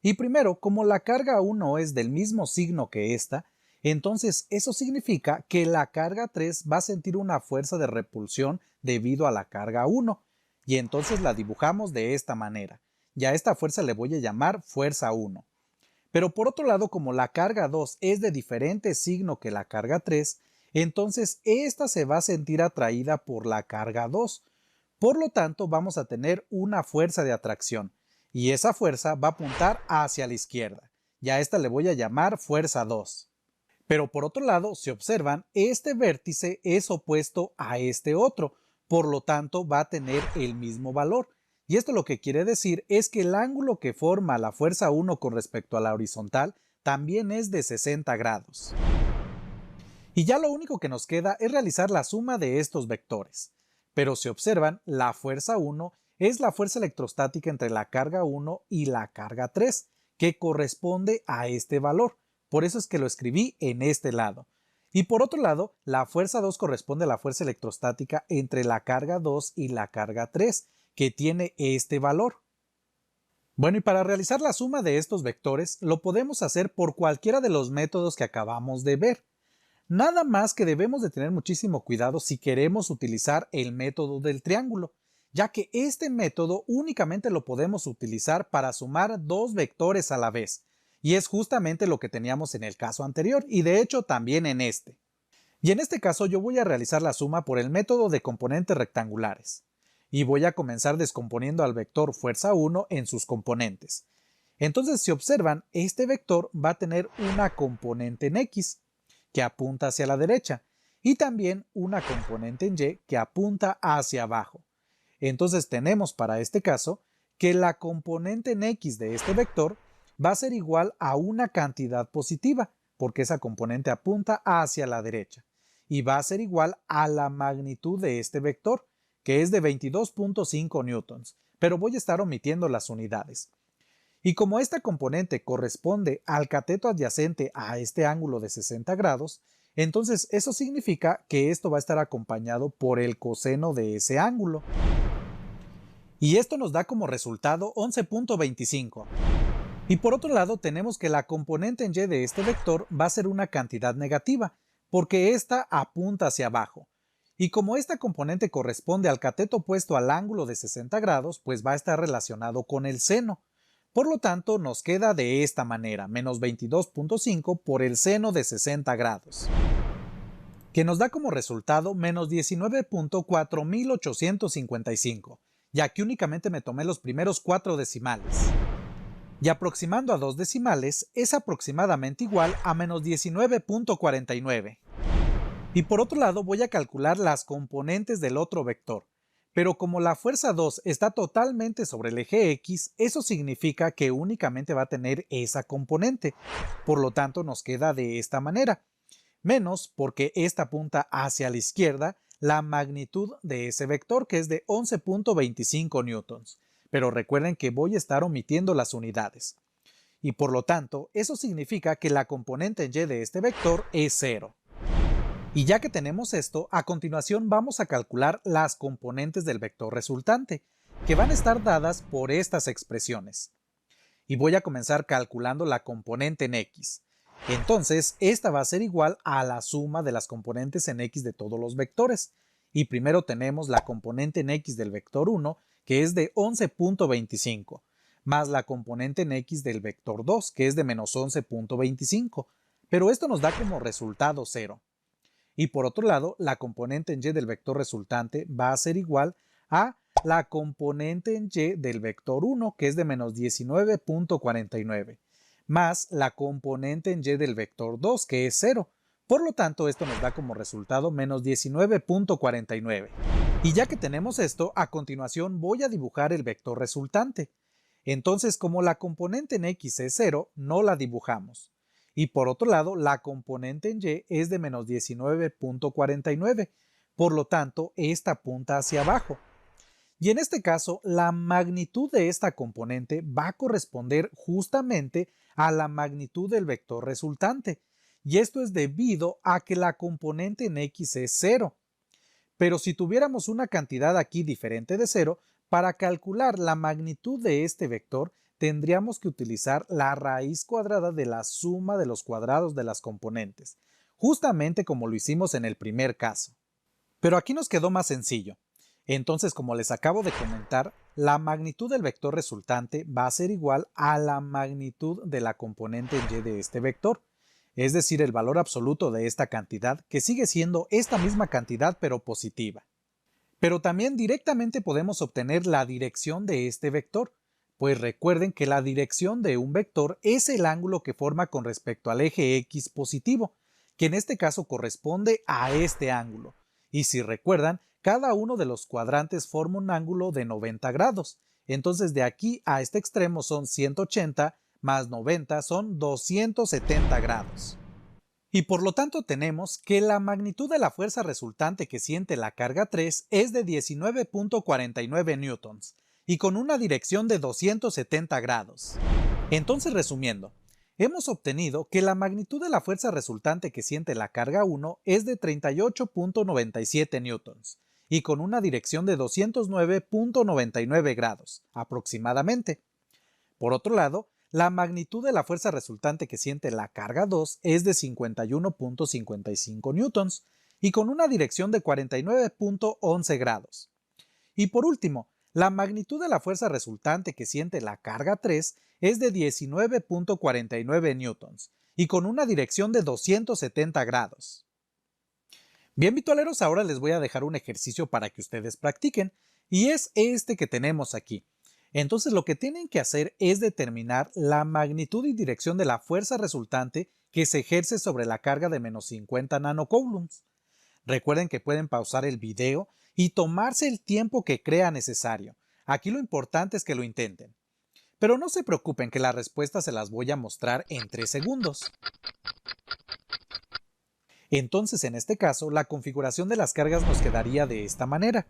A: Y primero, como la carga 1 es del mismo signo que esta, entonces eso significa que la carga 3 va a sentir una fuerza de repulsión debido a la carga 1. Y entonces la dibujamos de esta manera. Y a esta fuerza le voy a llamar fuerza 1. Pero por otro lado, como la carga 2 es de diferente signo que la carga 3, entonces esta se va a sentir atraída por la carga 2. Por lo tanto, vamos a tener una fuerza de atracción, y esa fuerza va a apuntar hacia la izquierda, y a esta le voy a llamar fuerza 2. Pero por otro lado, si observan, este vértice es opuesto a este otro, por lo tanto va a tener el mismo valor. Y esto lo que quiere decir es que el ángulo que forma la fuerza 1 con respecto a la horizontal también es de 60 grados. Y ya lo único que nos queda es realizar la suma de estos vectores. Pero si observan, la fuerza 1 es la fuerza electrostática entre la carga 1 y la carga 3, que corresponde a este valor. Por eso es que lo escribí en este lado. Y por otro lado, la fuerza 2 corresponde a la fuerza electrostática entre la carga 2 y la carga 3, que tiene este valor. Bueno, y para realizar la suma de estos vectores, lo podemos hacer por cualquiera de los métodos que acabamos de ver. Nada más que debemos de tener muchísimo cuidado si queremos utilizar el método del triángulo, ya que este método únicamente lo podemos utilizar para sumar dos vectores a la vez, y es justamente lo que teníamos en el caso anterior y de hecho también en este. Y en este caso yo voy a realizar la suma por el método de componentes rectangulares. Y voy a comenzar descomponiendo al vector fuerza 1 en sus componentes. Entonces, si observan, este vector va a tener una componente en X, que apunta hacia la derecha, y también una componente en Y que apunta hacia abajo. Entonces tenemos para este caso que la componente en X de este vector va a ser igual a una cantidad positiva, porque esa componente apunta hacia la derecha, y va a ser igual a la magnitud de este vector, que es de 22.5 newtons, pero voy a estar omitiendo las unidades. Y como esta componente corresponde al cateto adyacente a este ángulo de 60 grados, entonces eso significa que esto va a estar acompañado por el coseno de ese ángulo. Y esto nos da como resultado 11.25. Y por otro lado tenemos que la componente en Y de este vector va a ser una cantidad negativa, porque esta apunta hacia abajo. Y como esta componente corresponde al cateto opuesto al ángulo de 60 grados, pues va a estar relacionado con el seno. Por lo tanto, nos queda de esta manera, menos 22.5 por el seno de 60 grados, que nos da como resultado menos 19.4855, ya que únicamente me tomé los primeros 4 decimales. Y aproximando a 2 decimales es aproximadamente igual a menos 19.49. Y por otro lado voy a calcular las componentes del otro vector, pero como la fuerza 2 está totalmente sobre el eje X, eso significa que únicamente va a tener esa componente, por lo tanto nos queda de esta manera, menos porque esta apunta hacia la izquierda la magnitud de ese vector que es de 11.25 newtons, pero recuerden que voy a estar omitiendo las unidades. Y por lo tanto, eso significa que la componente en Y de este vector es 0. Y ya que tenemos esto, a continuación vamos a calcular las componentes del vector resultante, que van a estar dadas por estas expresiones. Y voy a comenzar calculando la componente en X. Entonces, esta va a ser igual a la suma de las componentes en X de todos los vectores. Y primero tenemos la componente en X del vector 1, que es de 11.25, más la componente en X del vector 2, que es de menos 11.25. Pero esto nos da como resultado 0. Y por otro lado, la componente en Y del vector resultante va a ser igual a la componente en Y del vector 1, que es de menos 19.49, más la componente en Y del vector 2, que es 0. Por lo tanto, esto nos da como resultado menos 19.49. Y ya que tenemos esto, a continuación voy a dibujar el vector resultante. Entonces, como la componente en X es 0, no la dibujamos. Y por otro lado, la componente en Y es de menos 19.49. Por lo tanto, esta apunta hacia abajo. Y en este caso, la magnitud de esta componente va a corresponder justamente a la magnitud del vector resultante. Y esto es debido a que la componente en X es 0. Pero si tuviéramos una cantidad aquí diferente de 0, para calcular la magnitud de este vector, tendríamos que utilizar la raíz cuadrada de la suma de los cuadrados de las componentes, justamente como lo hicimos en el primer caso. Pero aquí nos quedó más sencillo. Entonces, como les acabo de comentar, la magnitud del vector resultante va a ser igual a la magnitud de la componente en Y de este vector, es decir, el valor absoluto de esta cantidad, que sigue siendo esta misma cantidad pero positiva. Pero también directamente podemos obtener la dirección de este vector, pues recuerden que la dirección de un vector es el ángulo que forma con respecto al eje X positivo, que en este caso corresponde a este ángulo. Y si recuerdan, cada uno de los cuadrantes forma un ángulo de 90 grados. Entonces de aquí a este extremo son 180 más 90 son 270 grados. Y por lo tanto tenemos que la magnitud de la fuerza resultante que siente la carga 3 es de 19.49 newtons y con una dirección de 270 grados. Entonces resumiendo, hemos obtenido que la magnitud de la fuerza resultante que siente la carga 1 es de 38.97 newtons y con una dirección de 209.99 grados aproximadamente. Por otro lado, la magnitud de la fuerza resultante que siente la carga 2 es de 51.55 newtons y con una dirección de 49.11 grados. Y por último, la magnitud de la fuerza resultante que siente la carga 3 es de 19.49 newtons y con una dirección de 270 grados. Bien, vitualeros, ahora les voy a dejar un ejercicio para que ustedes practiquen y es este que tenemos aquí. Entonces lo que tienen que hacer es determinar la magnitud y dirección de la fuerza resultante que se ejerce sobre la carga de menos 50 nanocoulombs. Recuerden que pueden pausar el video y tomarse el tiempo que crea necesario. Aquí lo importante es que lo intenten. Pero no se preocupen que las respuestas se las voy a mostrar en 3 segundos. Entonces, en este caso, la configuración de las cargas nos quedaría de esta manera.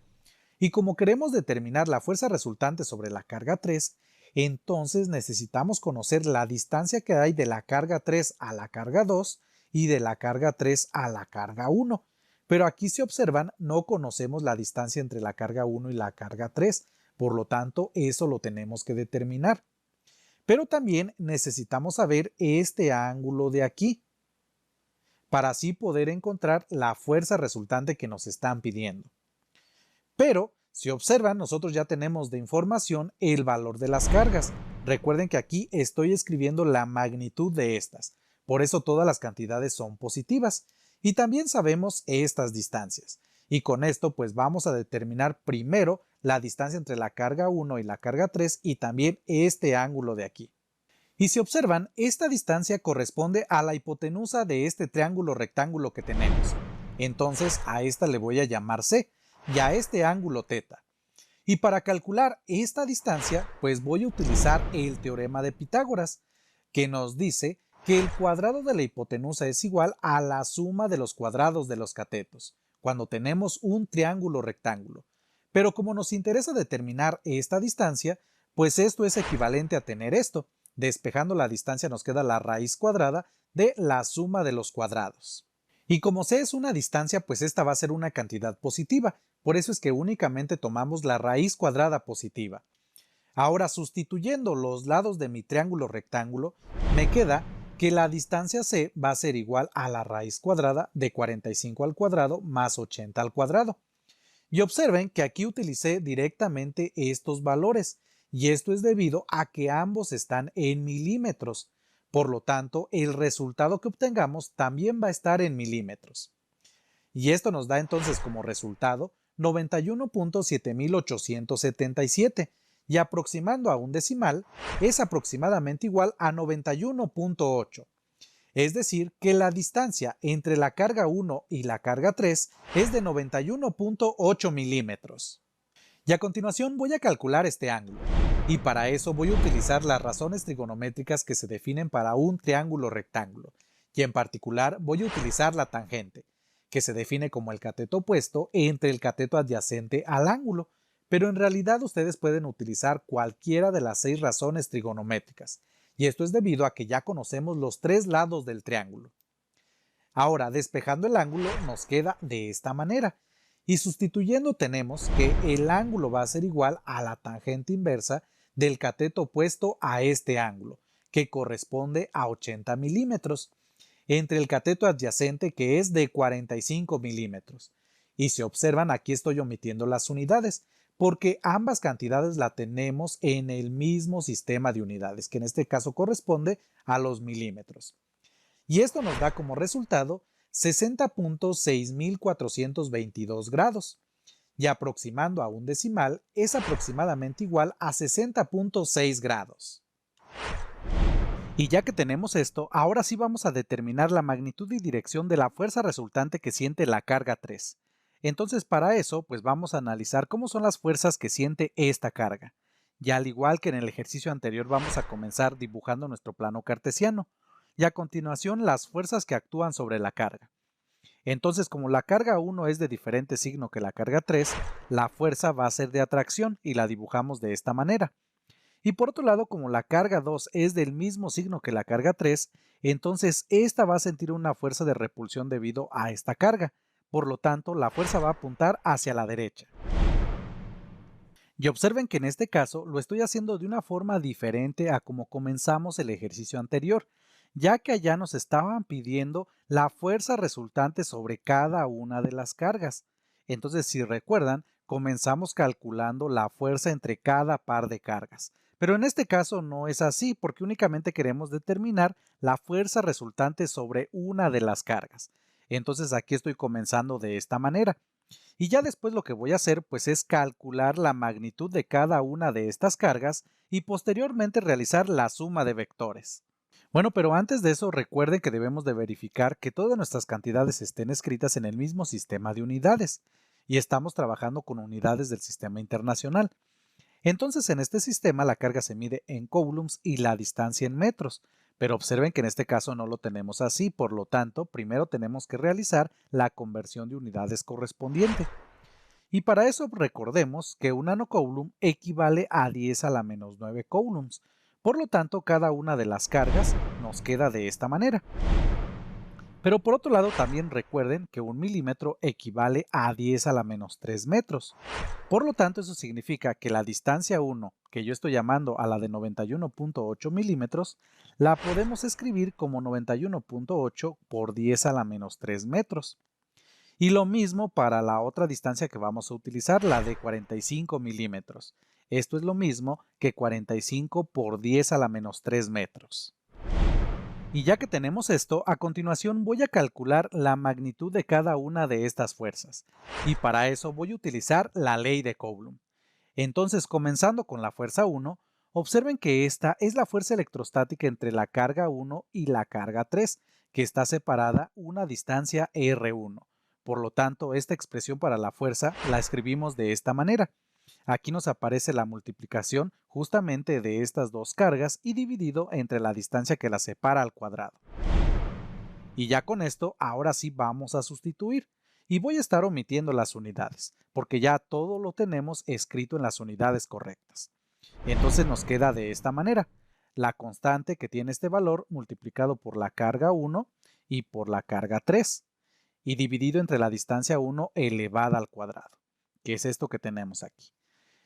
A: Y como queremos determinar la fuerza resultante sobre la carga 3, entonces necesitamos conocer la distancia que hay de la carga 3 a la carga 2 y de la carga 3 a la carga 1. Pero aquí, si observan, no conocemos la distancia entre la carga 1 y la carga 3, por lo tanto, eso lo tenemos que determinar. Pero también necesitamos saber este ángulo de aquí, para así poder encontrar la fuerza resultante que nos están pidiendo. Pero, si observan, nosotros ya tenemos de información el valor de las cargas. Recuerden que aquí estoy escribiendo la magnitud de estas, por eso todas las cantidades son positivas. Y también sabemos estas distancias. Y con esto pues vamos a determinar primero la distancia entre la carga 1 y la carga 3 y también este ángulo de aquí. Y si observan, esta distancia corresponde a la hipotenusa de este triángulo rectángulo que tenemos. Entonces a esta le voy a llamar C y a este ángulo θ. Y para calcular esta distancia, pues voy a utilizar el teorema de Pitágoras, que nos dice que el cuadrado de la hipotenusa es igual a la suma de los cuadrados de los catetos, cuando tenemos un triángulo rectángulo. Pero como nos interesa determinar esta distancia, pues esto es equivalente a tener esto. Despejando la distancia nos queda la raíz cuadrada de la suma de los cuadrados. Y como C es una distancia, pues esta va a ser una cantidad positiva. Por eso es que únicamente tomamos la raíz cuadrada positiva. Ahora, sustituyendo los lados de mi triángulo rectángulo, me queda que la distancia C va a ser igual a la raíz cuadrada de 45 al cuadrado más 80 al cuadrado. Y observen que aquí utilicé directamente estos valores, y esto es debido a que ambos están en milímetros. Por lo tanto, el resultado que obtengamos también va a estar en milímetros. Y esto nos da entonces como resultado 91.7877, y aproximando a un decimal es aproximadamente igual a 91.8. Es decir, que la distancia entre la carga 1 y la carga 3 es de 91.8 milímetros. Y a continuación voy a calcular este ángulo. Y para eso voy a utilizar las razones trigonométricas que se definen para un triángulo rectángulo. Y en particular voy a utilizar la tangente, que se define como el cateto opuesto entre el cateto adyacente al ángulo. Pero en realidad ustedes pueden utilizar cualquiera de las 6 razones trigonométricas. Y esto es debido a que ya conocemos los 3 lados del triángulo. Ahora, despejando el ángulo nos queda de esta manera. Y sustituyendo tenemos que el ángulo va a ser igual a la tangente inversa del cateto opuesto a este ángulo, que corresponde a 80 milímetros, entre el cateto adyacente que es de 45 milímetros. Y si observan, aquí estoy omitiendo las unidades, porque ambas cantidades la tenemos en el mismo sistema de unidades, que en este caso corresponde a los milímetros. Y esto nos da como resultado 60.6422 grados, y aproximando a un decimal es aproximadamente igual a 60.6 grados. Y ya que tenemos esto, ahora sí vamos a determinar la magnitud y dirección de la fuerza resultante que siente la carga 3. Entonces para eso, pues vamos a analizar cómo son las fuerzas que siente esta carga. Y al igual que en el ejercicio anterior, vamos a comenzar dibujando nuestro plano cartesiano. Y a continuación, las fuerzas que actúan sobre la carga. Entonces, como la carga 1 es de diferente signo que la carga 3, la fuerza va a ser de atracción y la dibujamos de esta manera. Y por otro lado, como la carga 2 es del mismo signo que la carga 3, entonces esta va a sentir una fuerza de repulsión debido a esta carga. Por lo tanto, la fuerza va a apuntar hacia la derecha. Y observen que en este caso lo estoy haciendo de una forma diferente a como comenzamos el ejercicio anterior, ya que allá nos estaban pidiendo la fuerza resultante sobre cada una de las cargas. Entonces, si recuerdan, comenzamos calculando la fuerza entre cada par de cargas. Pero en este caso no es así, porque únicamente queremos determinar la fuerza resultante sobre una de las cargas. Entonces aquí estoy comenzando de esta manera. Y ya después lo que voy a hacer pues es calcular la magnitud de cada una de estas cargas y posteriormente realizar la suma de vectores. Bueno, pero antes de eso recuerden que debemos de verificar que todas nuestras cantidades estén escritas en el mismo sistema de unidades y estamos trabajando con unidades del sistema internacional. Entonces en este sistema la carga se mide en coulombs y la distancia en metros, pero observen que en este caso no lo tenemos así, por lo tanto primero tenemos que realizar la conversión de unidades correspondiente. Y para eso recordemos que un nanocoulomb equivale a 10 a la menos 9 coulombs. Por lo tanto, cada una de las cargas nos queda de esta manera. Pero por otro lado, también recuerden que un milímetro equivale a 10 a la menos 3 metros. Por lo tanto, eso significa que la distancia 1, que yo estoy llamando a la de 91.8 milímetros, la podemos escribir como 91.8 por 10 a la menos 3 metros. Y lo mismo para la otra distancia que vamos a utilizar, la de 45 milímetros. Esto es lo mismo que 45 por 10 a la menos 3 metros. Y ya que tenemos esto, a continuación voy a calcular la magnitud de cada una de estas fuerzas. Y para eso voy a utilizar la ley de Coulomb. Entonces, comenzando con la fuerza 1, observen que esta es la fuerza electrostática entre la carga 1 y la carga 3, que está separada una distancia R1. Por lo tanto, esta expresión para la fuerza la escribimos de esta manera. Aquí nos aparece la multiplicación justamente de estas dos cargas y dividido entre la distancia que las separa al cuadrado. Y ya con esto, ahora sí vamos a sustituir. Y voy a estar omitiendo las unidades, porque ya todo lo tenemos escrito en las unidades correctas. Entonces nos queda de esta manera. La constante que tiene este valor multiplicado por la carga 1 y por la carga 3 y dividido entre la distancia 1 elevada al cuadrado, que es esto que tenemos aquí.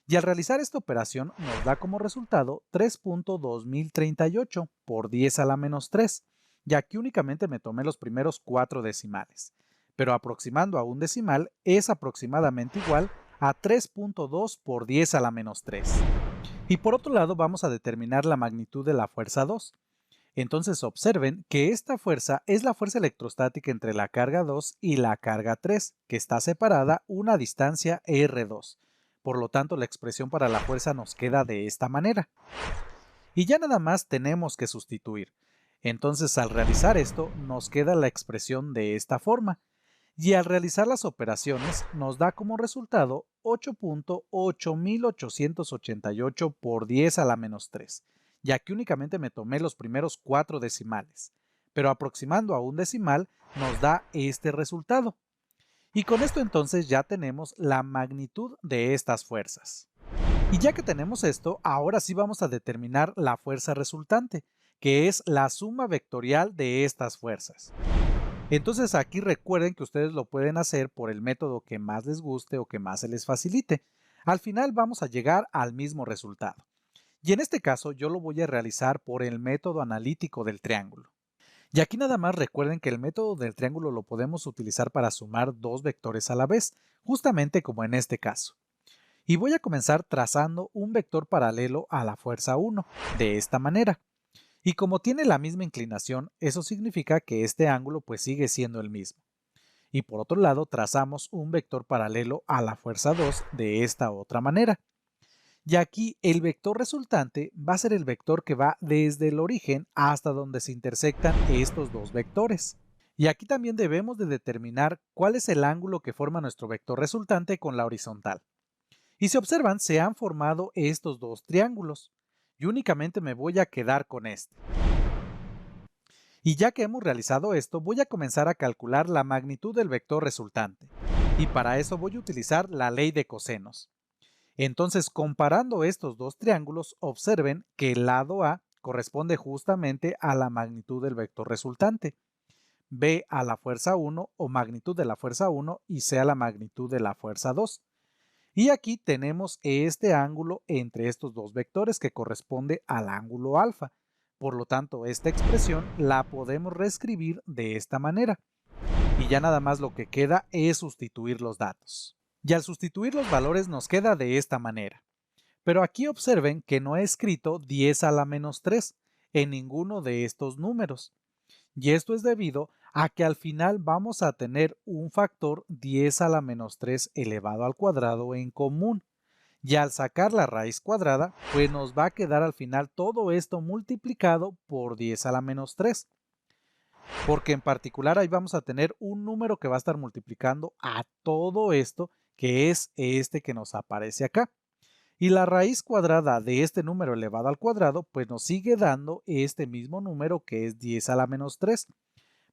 A: Y al realizar esta operación nos da como resultado 3.2038 por 10 a la menos 3, y aquí únicamente me tomé los primeros 4 decimales, pero aproximando a un decimal es aproximadamente igual a 3.2 por 10 a la menos 3. Y por otro lado vamos a determinar la magnitud de la fuerza 2. Entonces observen que esta fuerza es la fuerza electrostática entre la carga 2 y la carga 3, que está separada una distancia R2. Por lo tanto, la expresión para la fuerza nos queda de esta manera. Y ya nada más tenemos que sustituir. Entonces, al realizar esto, nos queda la expresión de esta forma. Y al realizar las operaciones, nos da como resultado 8.8888 por 10 a la menos 3. Y aquí únicamente me tomé los primeros 4 decimales. Pero aproximando a un decimal, nos da este resultado. Y con esto entonces ya tenemos la magnitud de estas fuerzas. Y ya que tenemos esto, ahora sí vamos a determinar la fuerza resultante, que es la suma vectorial de estas fuerzas. Entonces aquí recuerden que ustedes lo pueden hacer por el método que más les guste o que más se les facilite. Al final vamos a llegar al mismo resultado. Y en este caso yo lo voy a realizar por el método analítico del triángulo. Y aquí nada más recuerden que el método del triángulo lo podemos utilizar para sumar dos vectores a la vez, justamente como en este caso. Y voy a comenzar trazando un vector paralelo a la fuerza 1, de esta manera. Y como tiene la misma inclinación, eso significa que este ángulo pues sigue siendo el mismo. Y por otro lado, trazamos un vector paralelo a la fuerza 2 de esta otra manera. Y aquí el vector resultante va a ser el vector que va desde el origen hasta donde se intersectan estos dos vectores. Y aquí también debemos de determinar cuál es el ángulo que forma nuestro vector resultante con la horizontal. Y si observan, se han formado estos dos triángulos. Y únicamente me voy a quedar con este. Y ya que hemos realizado esto, voy a comenzar a calcular la magnitud del vector resultante. Y para eso voy a utilizar la ley de cosenos. Entonces, comparando estos dos triángulos, observen que el lado A corresponde justamente a la magnitud del vector resultante, B a la fuerza 1 o magnitud de la fuerza 1 y C a la magnitud de la fuerza 2. Y aquí tenemos este ángulo entre estos dos vectores que corresponde al ángulo alfa. Por lo tanto, esta expresión la podemos reescribir de esta manera. Y ya nada más lo que queda es sustituir los datos. Y al sustituir los valores nos queda de esta manera. Pero aquí observen que no he escrito 10 a la menos 3 en ninguno de estos números. Y esto es debido a que al final vamos a tener un factor 10 a la menos 3 elevado al cuadrado en común. Y al sacar la raíz cuadrada, pues nos va a quedar al final todo esto multiplicado por 10 a la menos 3. Porque en particular ahí vamos a tener un número que va a estar multiplicando a todo esto, que es este que nos aparece acá. Y la raíz cuadrada de este número elevado al cuadrado, pues nos sigue dando este mismo número que es 10 a la menos 3.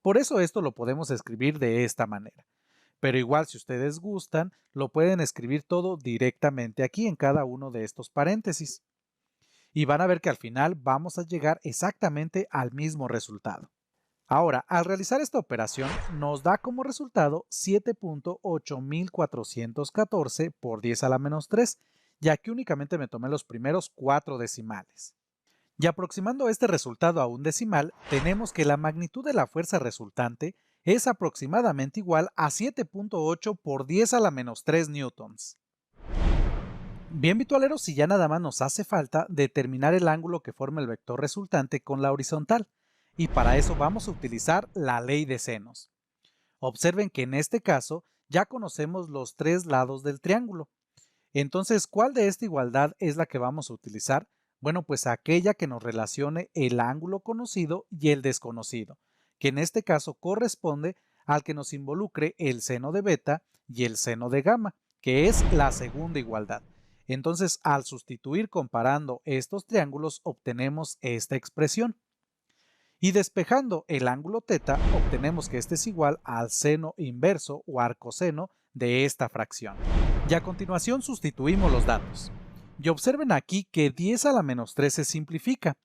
A: Por eso esto lo podemos escribir de esta manera. Pero igual si ustedes gustan, lo pueden escribir todo directamente aquí en cada uno de estos paréntesis. Y van a ver que al final vamos a llegar exactamente al mismo resultado. Ahora, al realizar esta operación, nos da como resultado 7.8414 por 10 a la menos 3, ya que únicamente me tomé los primeros 4 decimales. Y aproximando este resultado a un decimal, tenemos que la magnitud de la fuerza resultante es aproximadamente igual a 7.8 por 10 a la menos 3 newtons. Bien, vitualeros, y ya nada más nos hace falta determinar el ángulo que forma el vector resultante con la horizontal. Y para eso vamos a utilizar la ley de senos. Observen que en este caso ya conocemos los 3 lados del triángulo. Entonces, ¿cuál de esta igualdad es la que vamos a utilizar? Bueno, pues aquella que nos relacione el ángulo conocido y el desconocido, que en este caso corresponde al que nos involucre el seno de beta y el seno de gamma, que es la segunda igualdad. Entonces, al sustituir comparando estos triángulos, obtenemos esta expresión. Y despejando el ángulo θ, obtenemos que este es igual al seno inverso o arcoseno de esta fracción. Y a continuación sustituimos los datos. Y observen aquí que 10 a la menos 3 se simplifica,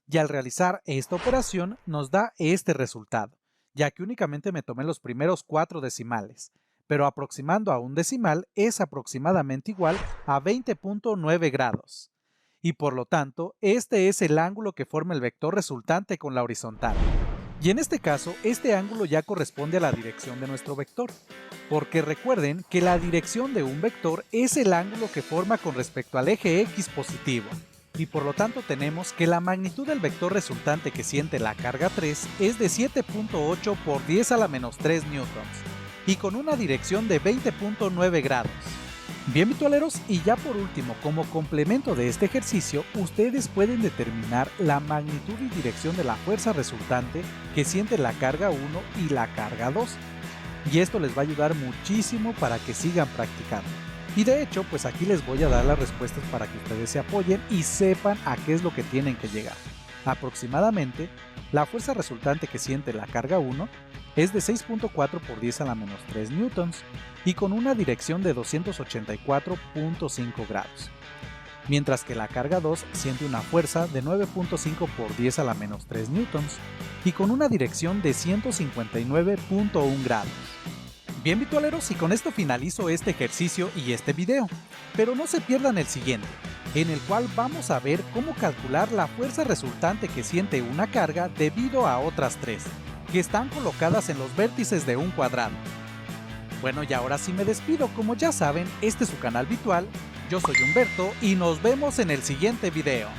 A: y al realizar esta operación nos da este resultado, ya que únicamente me tomé los primeros 4 decimales, pero aproximando a un decimal es aproximadamente igual a 20.9 grados. Y por lo tanto, este es el ángulo que forma el vector resultante con la horizontal. Y en este caso, este ángulo ya corresponde a la dirección de nuestro vector, porque recuerden que la dirección de un vector es el ángulo que forma con respecto al eje X positivo. Y por lo tanto tenemos que la magnitud del vector resultante que siente la carga 3 es de 7.8 por 10 a la menos 3 newtons, y con una dirección de 20.9 grados. Bien, vitualeros, y ya por último, como complemento de este ejercicio, ustedes pueden determinar la magnitud y dirección de la fuerza resultante que siente la carga 1 y la carga 2. Y esto les va a ayudar muchísimo para que sigan practicando. Y de hecho, pues aquí les voy a dar las respuestas para que ustedes se apoyen y sepan a qué es lo que tienen que llegar. Aproximadamente, la fuerza resultante que siente la carga 1 es de 6.4 por 10 a la menos 3 newtons y con una dirección de 284.5 grados, mientras que la carga 2 siente una fuerza de 9.5 por 10 a la menos 3 newtons y con una dirección de 159.1 grados. Bien, vitualeros, y con esto finalizo este ejercicio y este video, pero no se pierdan el siguiente, en el cual vamos a ver cómo calcular la fuerza resultante que siente una carga debido a otras 3, que están colocadas en los vértices de un cuadrado. Bueno, y ahora sí me despido. Como ya saben, este es su canal Vitual, yo soy Humberto y nos vemos en el siguiente video.